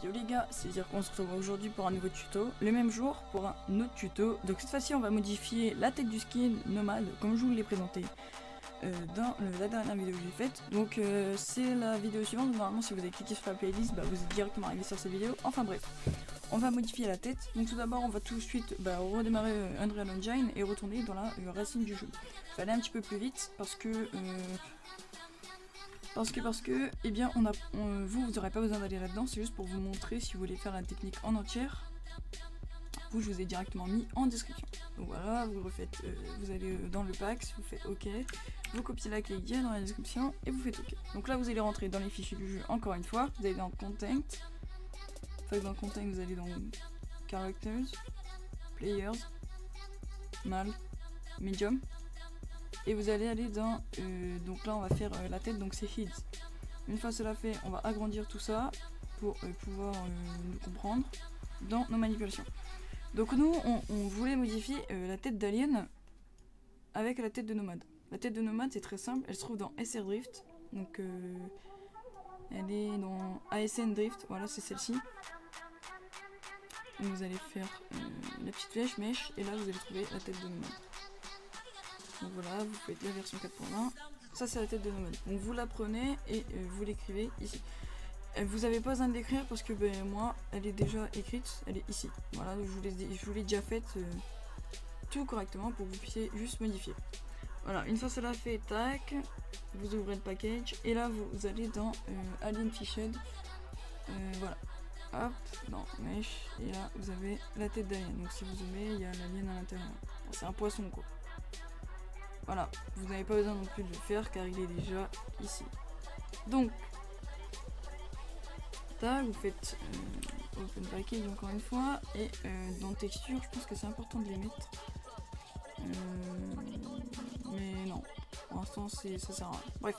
Yo les gars, c'est-à-dire qu'on se retrouve aujourd'hui pour un nouveau tuto, le même jour pour un autre tuto. Donc cette fois-ci on va modifier la tête du skin nomade comme je vous l'ai présenté dans la dernière vidéo que j'ai faite. Donc c'est la vidéo suivante, normalement si vous avez cliqué sur la playlist, vous êtes directement arrivé sur cette vidéo. Enfin bref, on va modifier la tête. Donc tout d'abord on va tout de suite redémarrer Unreal Engine et retourner dans la racine du jeu. Je vais aller un petit peu plus vite parce que eh bien, vous n'aurez pas besoin d'aller là-dedans, c'est juste pour vous montrer si vous voulez faire la technique en entière. Je vous ai directement mis en description. Donc voilà, vous refaites, vous allez dans le pack, vous faites OK, vous copiez la clé qu'il y a dans la description et vous faites OK. Donc là, vous allez rentrer dans les fichiers du jeu encore une fois, vous allez dans Content, dans Content, vous allez dans Characters, Players, Mal, Medium. Et vous allez aller dans, donc là on va faire la tête, donc c'est Heads. Une fois cela fait, on va agrandir tout ça pour pouvoir nous comprendre dans nos manipulations. Donc nous, on voulait modifier la tête d'Alien avec la tête de Nomade. La tête de Nomade c'est très simple, elle se trouve dans SR Drift. Donc elle est dans ASN Drift, voilà c'est celle-ci. Vous allez faire la petite flèche, mèche, et là vous allez trouver la tête de Nomade. Donc voilà, vous faites la version 4.20. Ça c'est la tête de Nomade. Donc vous la prenez et vous l'écrivez ici. Vous n'avez pas besoin de l'écrire parce que moi elle est déjà écrite, elle est ici. Voilà, je vous l'ai déjà faite tout correctement pour que vous puissiez juste modifier. Voilà, une fois cela fait, tac, vous ouvrez le package et là vous allez dans Alien Fished. Voilà. Hop, dans Mesh, et là vous avez la tête d'Alien. Donc si vous zoomez, il y a l'alien à l'intérieur. Bon, c'est un poisson quoi. Voilà, vous n'avez pas besoin non plus de le faire car il est déjà ici. Donc, là vous faites Open Package encore une fois et dans Texture, je pense que c'est important de les mettre. Mais non, pour l'instant ça sert à rien. Bref,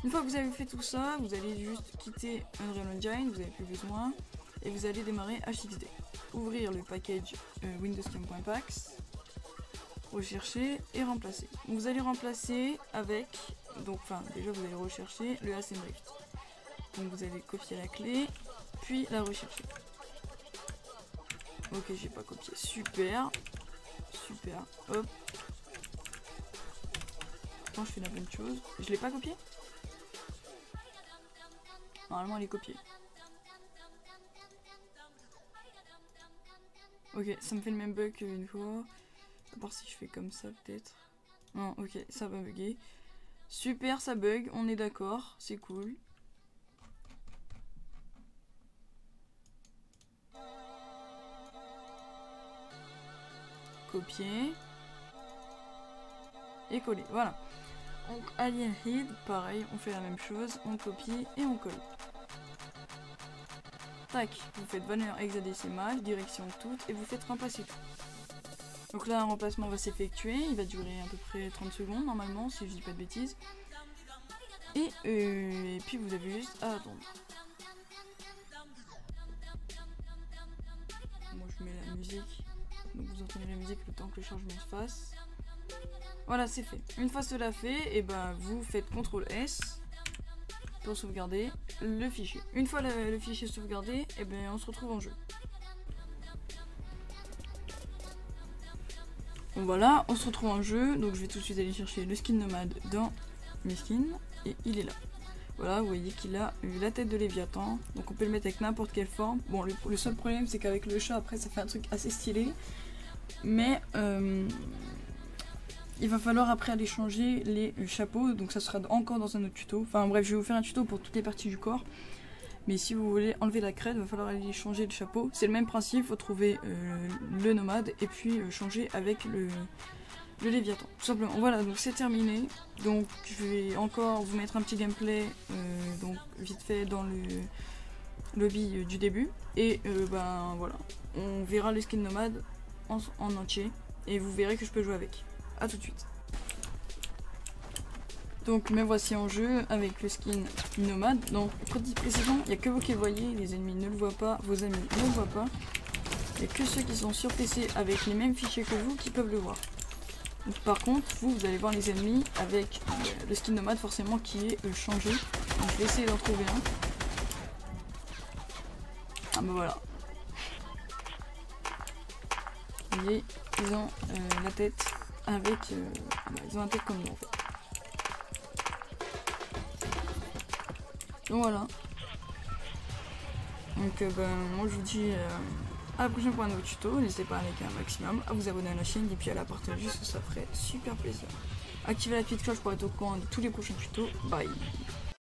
une fois que vous avez fait tout ça, vous allez juste quitter Unreal Engine, vous n'avez plus besoin, et vous allez démarrer HXD. Ouvrir le package windowscam.pax. Rechercher et remplacer. Vous allez remplacer avec, donc enfin déjà vous allez rechercher le ASM Drift. Donc vous allez copier la clé, puis la rechercher. Ok, j'ai pas copié. Super. Super. Hop. Attends, je fais la bonne chose. Je l'ai pas copié? Normalement elle est copiée. Ok, ça me fait le même bug qu'une fois. À part si je fais comme ça peut-être. Non, ok, ça va bugger. Super, ça bug, on est d'accord, c'est cool. Copier. Et coller, voilà. Donc Alien Head, pareil, on fait la même chose, on copie et on colle. Tac, vous faites valeur hexadécimale, direction toute, et vous faites remplacer tout. Donc là un remplacement va s'effectuer, il va durer à peu près 30 secondes normalement si je dis pas de bêtises. Et puis vous avez juste à attendre. Moi je mets la musique, donc vous entendez la musique le temps que le chargement se fasse. Voilà, c'est fait. Une fois cela fait, et vous faites CTRL S pour sauvegarder le fichier. Une fois le fichier sauvegardé, on se retrouve en jeu. Bon voilà, on se retrouve en jeu, donc je vais tout de suite aller chercher le skin nomade dans mes skins, et il est là. Voilà, vous voyez qu'il a la tête de Léviathan, donc on peut le mettre avec n'importe quelle forme. Bon, le seul problème c'est qu'avec le chat, après ça fait un truc assez stylé, mais il va falloir après aller changer les chapeaux, donc ça sera encore dans un autre tuto. Enfin bref, je vais vous faire un tuto pour toutes les parties du corps. Mais si vous voulez enlever la crête, il va falloir aller changer le chapeau. C'est le même principe, il faut trouver le nomade et puis changer avec le Léviathan. Tout simplement. Voilà, donc c'est terminé. Donc je vais encore vous mettre un petit gameplay donc vite fait dans le lobby du début. Et voilà, on verra le skin nomade en entier. Et vous verrez que je peux jouer avec. A tout de suite. Donc me voici en jeu avec le skin nomade. Donc précisément, il n'y a que vous qui le voyez, les ennemis ne le voient pas, vos amis ne le voient pas. Il n'y a que ceux qui sont sur PC avec les mêmes fichiers que vous qui peuvent le voir. Donc, par contre, vous allez voir les ennemis avec le skin nomade forcément qui est changé. Donc je vais essayer d'en trouver un. Ah bah voilà. Vous voyez, ils ont la tête avec... ils ont la tête comme nous en fait. Donc voilà. Donc moi je vous dis à la prochaine pour un nouveau tuto. N'hésitez pas à liker un maximum, à vous abonner à la chaîne et puis à la partager, ça ferait super plaisir. Activez la petite cloche pour être au courant de tous les prochains tutos. Bye.